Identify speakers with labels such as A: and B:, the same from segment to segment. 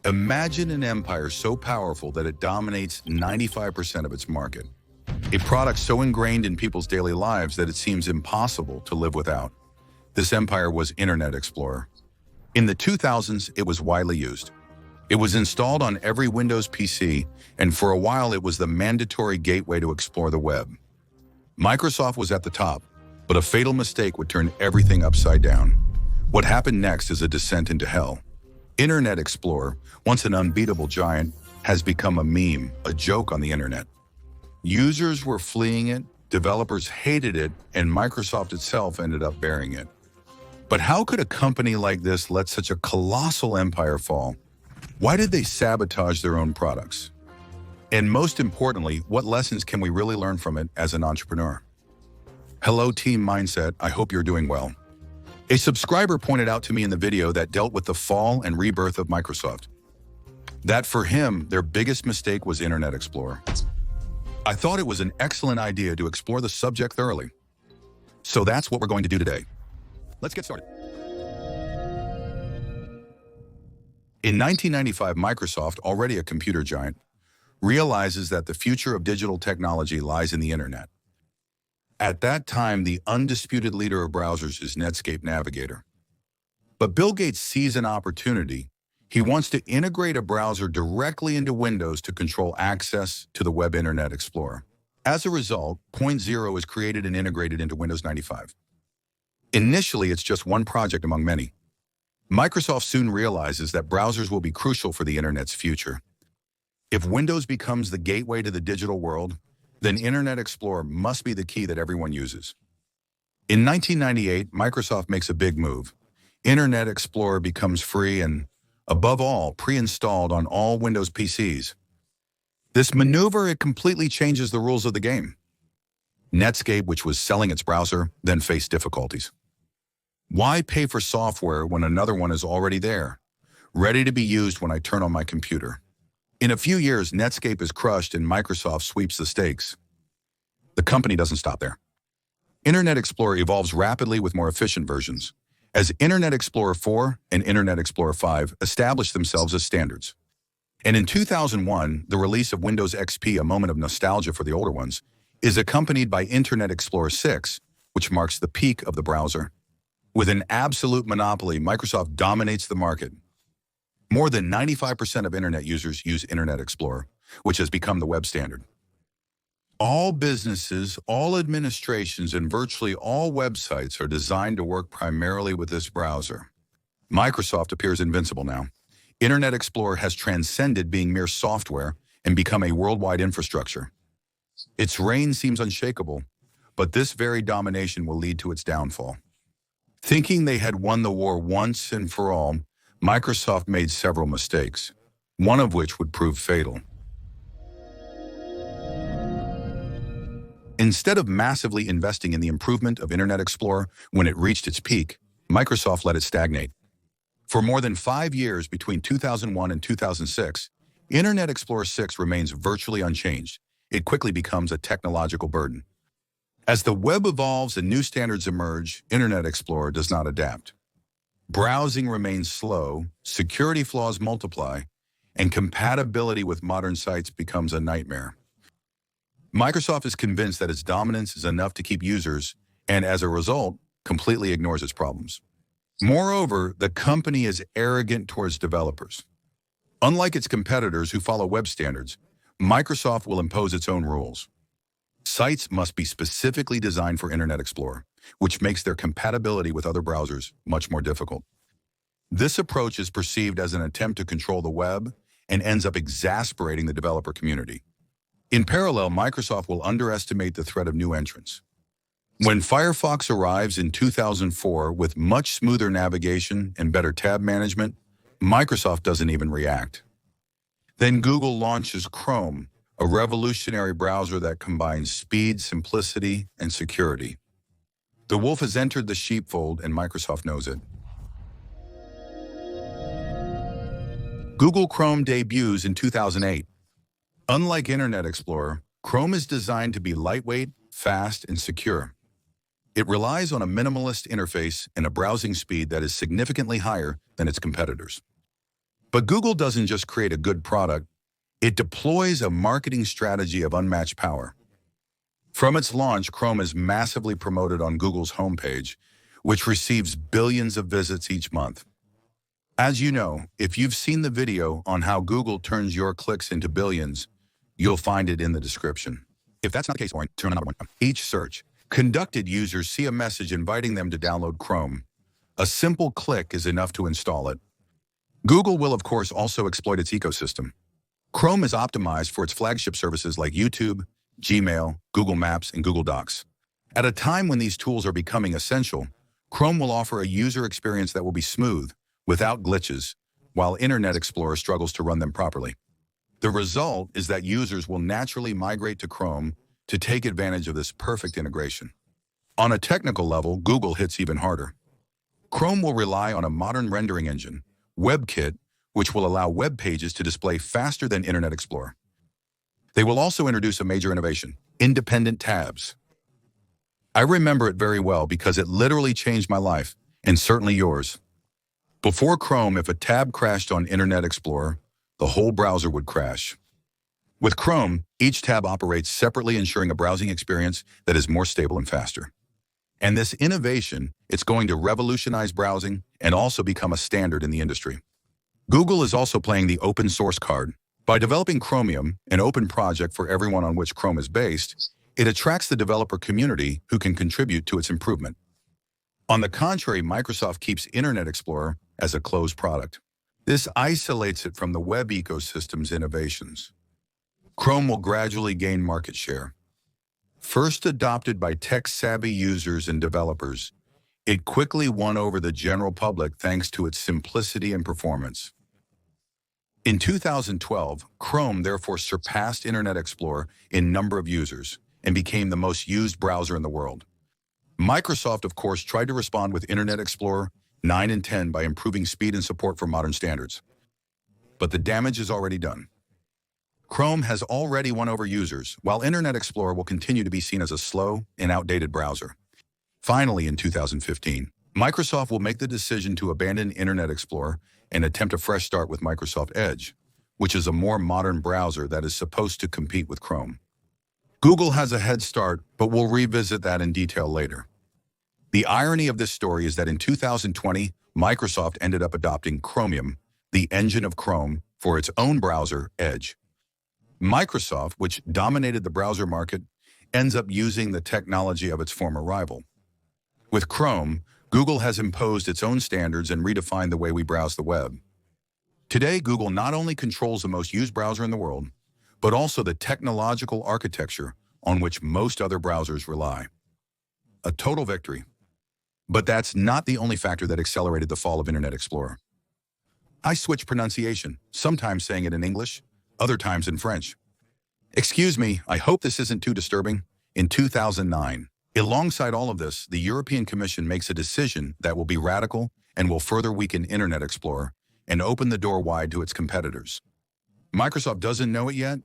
A: Imagine an empire so powerful that it dominates 95% of its market. A product so ingrained in people's daily lives that it seems impossible to live without. This empire was Internet Explorer. In the 2000s, it was widely used. It was installed on every Windows PC, and for a while it was the mandatory gateway to explore the web. Microsoft was at the top, but a fatal mistake would turn everything upside down. What happened next is a descent into hell. Internet Explorer, once an unbeatable giant, has become a meme, a joke on the internet. Users were fleeing it, developers hated it, and Microsoft itself ended up burying it. But how could a company like this let such a colossal empire fall? Why did they sabotage their own products? And most importantly, what lessons can we really learn from it as an entrepreneur? Hello, Team Mindset. I hope you're doing well. A subscriber pointed out to me in the video that dealt with the fall and rebirth of Microsoft. That for him, their biggest mistake was Internet Explorer. I thought it was an excellent idea to explore the subject thoroughly. So that's what we're going to do today. Let's get started. In 1995, Microsoft, already a computer giant, realizes that the future of digital technology lies in the internet. At that time, the undisputed leader of browsers is Netscape Navigator. But Bill Gates sees an opportunity. He wants to integrate a browser directly into Windows to control access to the web Internet Explorer. As a result, Point Zero is created and integrated into Windows 95. Initially, it's just one project among many. Microsoft soon realizes that browsers will be crucial for the internet's future. If Windows becomes the gateway to the digital world, then Internet Explorer must be the key that everyone uses. In 1998, Microsoft makes a big move. Internet Explorer becomes free and, above all, pre-installed on all Windows PCs. This maneuver, it completely changes the rules of the game. Netscape, which was selling its browser, then faced difficulties. Why pay for software when another one is already there, ready to be used when I turn on my computer? In a few years, Netscape is crushed and Microsoft sweeps the stakes. The company doesn't stop there. Internet Explorer evolves rapidly with more efficient versions, as Internet Explorer 4 and Internet Explorer 5 establish themselves as standards. And in 2001, the release of Windows XP, a moment of nostalgia for the older ones, is accompanied by Internet Explorer 6, which marks the peak of the browser. With an absolute monopoly, Microsoft dominates the market. More than 95% of internet users use Internet Explorer, which has become the web standard. All businesses, all administrations, and virtually all websites are designed to work primarily with this browser. Microsoft appears invincible now. Internet Explorer has transcended being mere software and become a worldwide infrastructure. Its reign seems unshakable, but this very domination will lead to its downfall. Thinking they had won the war once and for all, Microsoft made several mistakes, one of which would prove fatal. Instead of massively investing in the improvement of Internet Explorer when it reached its peak, Microsoft let it stagnate. For more than 5 years between 2001 and 2006, Internet Explorer 6 remains virtually unchanged. It quickly becomes a technological burden. As the web evolves and new standards emerge, Internet Explorer does not adapt. Browsing remains slow, security flaws multiply, and compatibility with modern sites becomes a nightmare. Microsoft is convinced that its dominance is enough to keep users, and as a result, completely ignores its problems. Moreover, the company is arrogant towards developers. Unlike its competitors who follow web standards, Microsoft will impose its own rules. Sites must be specifically designed for Internet Explorer, which makes their compatibility with other browsers much more difficult. This approach is perceived as an attempt to control the web and ends up exasperating the developer community. In parallel, Microsoft will underestimate the threat of new entrants. When Firefox arrives in 2004 with much smoother navigation and better tab management, Microsoft doesn't even react. Then Google launches Chrome, a revolutionary browser that combines speed, simplicity, and security. The wolf has entered the sheepfold, and Microsoft knows it. Google Chrome debuts in 2008. Unlike Internet Explorer, Chrome is designed to be lightweight, fast, and secure. It relies on a minimalist interface and a browsing speed that is significantly higher than its competitors. But Google doesn't just create a good product, it deploys a marketing strategy of unmatched power. From its launch, Chrome is massively promoted on Google's homepage, which receives billions of visits each month. As you know, if you've seen the video on how Google turns your clicks into billions, you'll find it in the description. If that's not the case, Warren, turn on number one. Each search conducted users see a message inviting them to download Chrome. A simple click is enough to install it. Google will, of course, also exploit its ecosystem. Chrome is optimized for its flagship services like YouTube, Gmail, Google Maps, and Google Docs. At a time when these tools are becoming essential, Chrome will offer a user experience that will be smooth, without glitches, while Internet Explorer struggles to run them properly. The result is that users will naturally migrate to Chrome to take advantage of this perfect integration. On a technical level, Google hits even harder. Chrome will rely on a modern rendering engine, WebKit, which will allow web pages to display faster than Internet Explorer. They will also introduce a major innovation, independent tabs. I remember it very well because it literally changed my life, and certainly yours. Before Chrome, if a tab crashed on Internet Explorer, the whole browser would crash. With Chrome, each tab operates separately, ensuring a browsing experience that is more stable and faster. And this innovation, it's going to revolutionize browsing and also become a standard in the industry. Google is also playing the open source card. By developing Chromium, an open project for everyone on which Chrome is based, it attracts the developer community who can contribute to its improvement. On the contrary, Microsoft keeps Internet Explorer as a closed product. This isolates it from the web ecosystem's innovations. Chrome will gradually gain market share. First adopted by tech-savvy users and developers, it quickly won over the general public thanks to its simplicity and performance. In 2012, Chrome therefore surpassed Internet Explorer in number of users and became the most used browser in the world. Microsoft, of course, tried to respond with Internet Explorer 9 and 10 by improving speed and support for modern standards. But the damage is already done. Chrome has already won over users, while Internet Explorer will continue to be seen as a slow and outdated browser. Finally, in 2015, Microsoft will make the decision to abandon Internet Explorer and attempt a fresh start with Microsoft Edge, which is a more modern browser that is supposed to compete with Chrome. Google has a head start, but we'll revisit that in detail later. The irony of this story is that in 2020, Microsoft ended up adopting Chromium, the engine of Chrome, for its own browser, Edge. Microsoft, which dominated the browser market, ends up using the technology of its former rival. With Chrome, Google has imposed its own standards and redefined the way we browse the web. Today, Google not only controls the most used browser in the world, but also the technological architecture on which most other browsers rely. A total victory. But that's not the only factor that accelerated the fall of Internet Explorer. I switch pronunciation, sometimes saying it in English, other times in French. Excuse me, I hope this isn't too disturbing. In 2009, alongside all of this, the European Commission makes a decision that will be radical and will further weaken Internet Explorer and open the door wide to its competitors. Microsoft doesn't know it yet,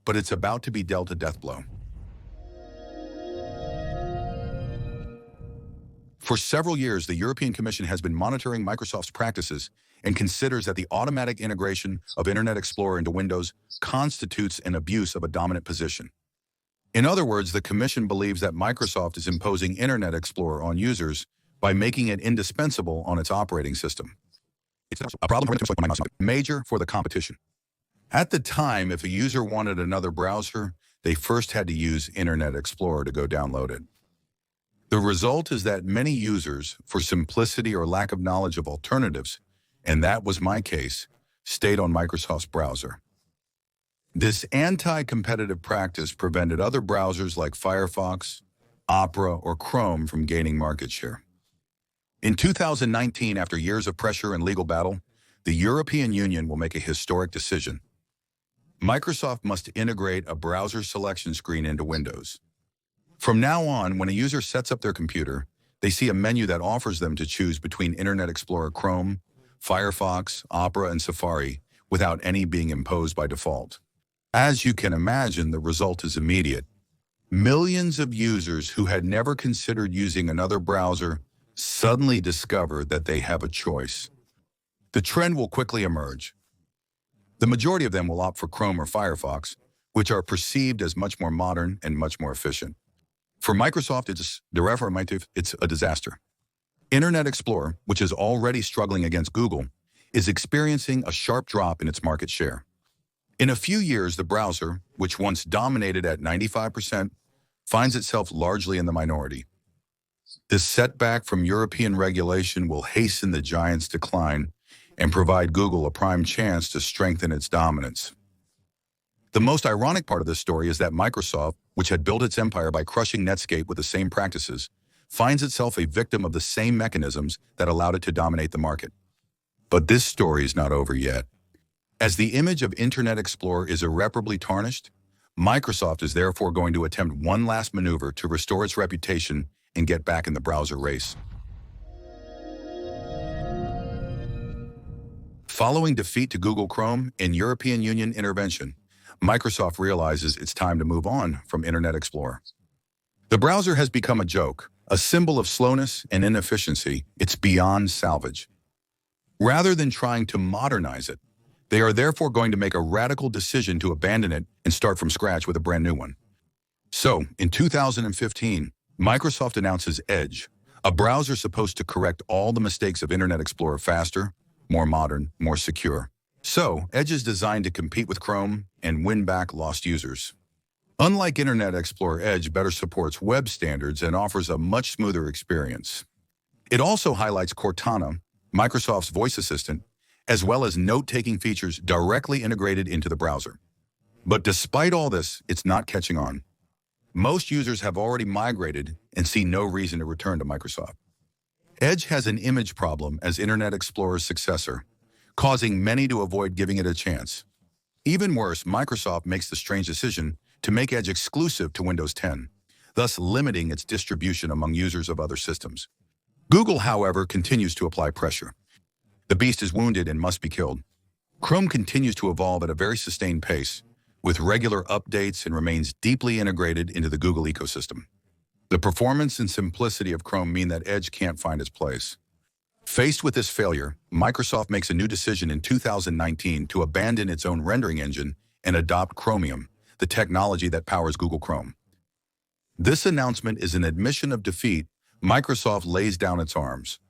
A: but it's about to be dealt a death blow. For several years, the European Commission has been monitoring Microsoft's practices and considers that the automatic integration of Internet Explorer into Windows constitutes an abuse of a dominant position. In other words, the Commission believes that Microsoft is imposing Internet Explorer on users by making it indispensable on its operating system. It's a problem major for the competition. At the time, if a user wanted another browser, they first had to use Internet Explorer to go download it. The result is that many users, for simplicity or lack of knowledge of alternatives, and that was my case, stayed on Microsoft's browser. This anti-competitive practice prevented other browsers like Firefox, Opera, or Chrome from gaining market share. In 2019, after years of pressure and legal battle, the European Union will make a historic decision. Microsoft must integrate a browser selection screen into Windows. From now on, when a user sets up their computer, they see a menu that offers them to choose between Internet Explorer Chrome, Firefox, Opera, and Safari without any being imposed by default. As you can imagine, the result is immediate. Millions of users who had never considered using another browser suddenly discover that they have a choice. The trend will quickly emerge. The majority of them will opt for Chrome or Firefox, which are perceived as much more modern and much more efficient. For Microsoft, it's a disaster. Internet Explorer, which is already struggling against Google, is experiencing a sharp drop in its market share. In a few years, the browser, which once dominated at 95%, finds itself largely in the minority. This setback from European regulation will hasten the giant's decline and provide Google a prime chance to strengthen its dominance. The most ironic part of this story is that Microsoft, which had built its empire by crushing Netscape with the same practices, finds itself a victim of the same mechanisms that allowed it to dominate the market. But this story is not over yet. As the image of Internet Explorer is irreparably tarnished, Microsoft is therefore going to attempt one last maneuver to restore its reputation and get back in the browser race. Following defeat to Google Chrome and European Union intervention, Microsoft realizes it's time to move on from Internet Explorer. The browser has become a joke, a symbol of slowness and inefficiency. It's beyond salvage. Rather than trying to modernize it, they are therefore going to make a radical decision to abandon it and start from scratch with a brand new one. So, in 2015, Microsoft announces Edge, a browser supposed to correct all the mistakes of Internet Explorer faster, more modern, more secure. So, Edge is designed to compete with Chrome and win back lost users. Unlike Internet Explorer, Edge better supports web standards and offers a much smoother experience. It also highlights Cortana, Microsoft's voice assistant, as well as note-taking features directly integrated into the browser. But despite all this, it's not catching on. Most users have already migrated and see no reason to return to Microsoft. Edge has an image problem as Internet Explorer's successor, causing many to avoid giving it a chance. Even worse, Microsoft makes the strange decision to make Edge exclusive to Windows 10, thus limiting its distribution among users of other systems. Google, however, continues to apply pressure. The beast is wounded and must be killed. Chrome continues to evolve at a very sustained pace, with regular updates and remains deeply integrated into the Google ecosystem. The performance and simplicity of Chrome mean that Edge can't find its place. Faced with this failure, Microsoft makes a new decision in 2019 to abandon its own rendering engine and adopt Chromium, the technology that powers Google Chrome. This announcement is an admission of defeat. Microsoft lays down its arms.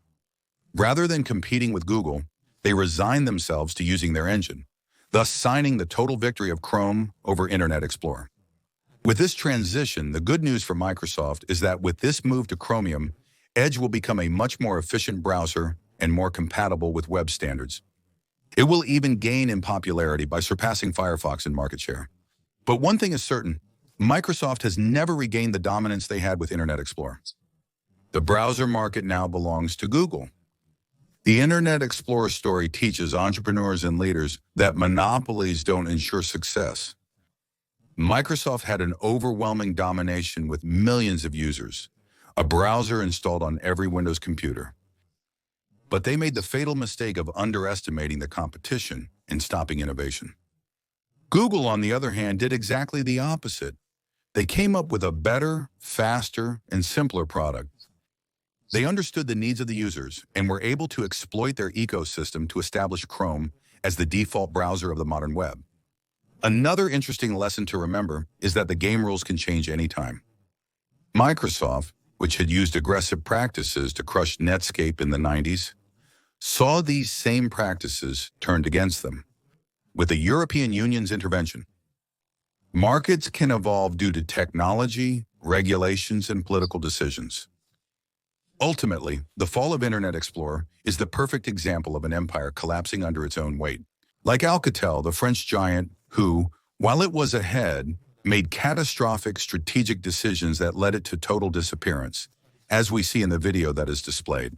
A: Rather than competing with Google, they resign themselves to using their engine, thus signing the total victory of Chrome over Internet Explorer. With this transition, the good news for Microsoft is that with this move to Chromium, Edge will become a much more efficient browser and more compatible with web standards. It will even gain in popularity by surpassing Firefox in market share. But one thing is certain, Microsoft has never regained the dominance they had with Internet Explorer. The browser market now belongs to Google. The Internet Explorer story teaches entrepreneurs and leaders that monopolies don't ensure success. Microsoft had an overwhelming domination with millions of users, a browser installed on every Windows computer. But they made the fatal mistake of underestimating the competition and stopping innovation. Google, on the other hand, did exactly the opposite. They came up with a better, faster, and simpler product. They understood the needs of the users and were able to exploit their ecosystem to establish Chrome as the default browser of the modern web. Another interesting lesson to remember is that the game rules can change anytime. Microsoft, which had used aggressive practices to crush Netscape in the 90s, saw these same practices turned against them. With the European Union's intervention, markets can evolve due to technology, regulations, and political decisions. Ultimately, the fall of Internet Explorer is the perfect example of an empire collapsing under its own weight. Like Alcatel, the French giant who, while it was ahead, made catastrophic strategic decisions that led it to total disappearance, as we see in the video that is displayed.